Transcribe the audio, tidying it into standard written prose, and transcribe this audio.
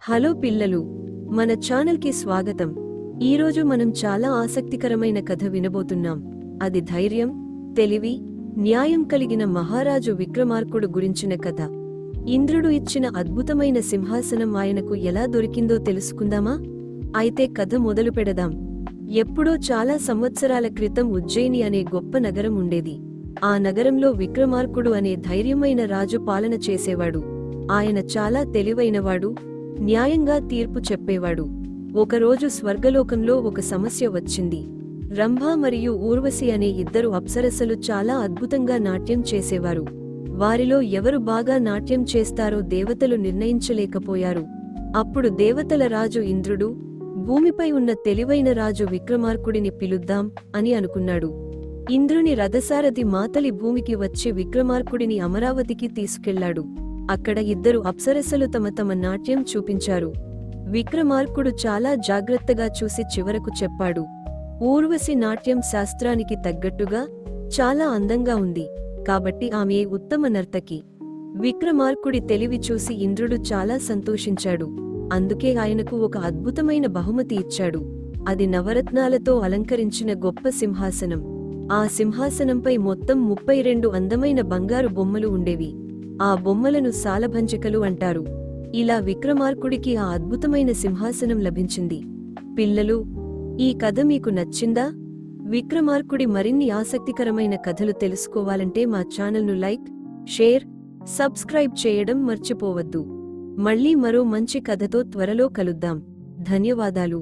Hello పిల్లలు, మన ఛానల్కి స్వాగతం. ఈరోజు మనం చాలా ఆసక్తికరమైన కథ వినబోతున్నాం. అది ధైర్యం, తెలివి, న్యాయం కలిగిన మహారాజు విక్రమార్కుడు గురించిన కథ. ఇంద్రుడు ఇచ్చిన అద్భుతమైన సింహాసనం ఆయనకు ఎలా దొరికిందో తెలుసుకుందామా? అయితే కథ మొదలు పెడదాం. ఎప్పుడో చాలా సంవత్సరాల క్రితం ఉజ్జయిని అనే గొప్ప నగరం ఉండేది. ఆ నగరంలో విక్రమార్కుడు అనే ధైర్యమైన రాజు పాలన చేసేవాడు. ఆయన చాలా తెలివైనవాడు, న్యాయంగా తీర్పు చెప్పేవాడు. ఒకరోజు స్వర్గలోకంలో ఒక సమస్య వచ్చింది. రంభ మరియు ఊర్వశి అనే ఇద్దరు అప్సరసలు చాలా అద్భుతంగా నాట్యం చేసేవారు. వారిలో ఎవరు బాగా నాట్యం చేస్తారో దేవతలు నిర్ణయించలేకపోయారు. అప్పుడు దేవతల రాజు ఇంద్రుడు, భూమిపై ఉన్న తెలివైన రాజు విక్రమార్కుడిని పిలుద్దాం అని అనుకున్నాడు. ఇంద్రుని రథసారథి మాతలి భూమికి వచ్చి విక్రమార్కుడిని అమరావతికి తీసుకెళ్లాడు. అక్కడ ఇద్దరు అప్సరసలు తమ తమ నాట్యం చూపించారు. విక్రమార్కుడు చాలా జాగ్రత్తగా చూసి చివరకు చెప్పాడు, ఊర్వశి నాట్యం శాస్త్రానికి తగ్గట్టుగా చాలా అందంగా ఉంది, కాబట్టి ఆమె ఉత్తమ నర్తకి. విక్రమార్కుడి తెలివి చూసి ఇంద్రుడు చాలా సంతోషించాడు. అందుకే ఆయనకు ఒక అద్భుతమైన బహుమతి ఇచ్చాడు. అది నవరత్నాలతో అలంకరించిన గొప్ప సింహాసనం. ఆ సింహాసనంపై మొత్తం 32 అందమైన బంగారు బొమ్మలు ఉండేవి. ఆ బొమ్మలను సాలభంజికలు అంటారు. ఇలా విక్రమార్కుడికి ఆ అద్భుతమైన సింహాసనం లభించింది. పిల్లలు, ఈ కథ మీకు నచ్చిందా? విక్రమార్కుడి మరిన్ని ఆసక్తికరమైన కథలు తెలుసుకోవాలంటే మా ఛానల్ను లైక్, షేర్, సబ్స్క్రైబ్ చేయడం మర్చిపోవద్దు. మళ్ళీ మరో మంచి కథతో త్వరలో కలుద్దాం. ధన్యవాదాలు.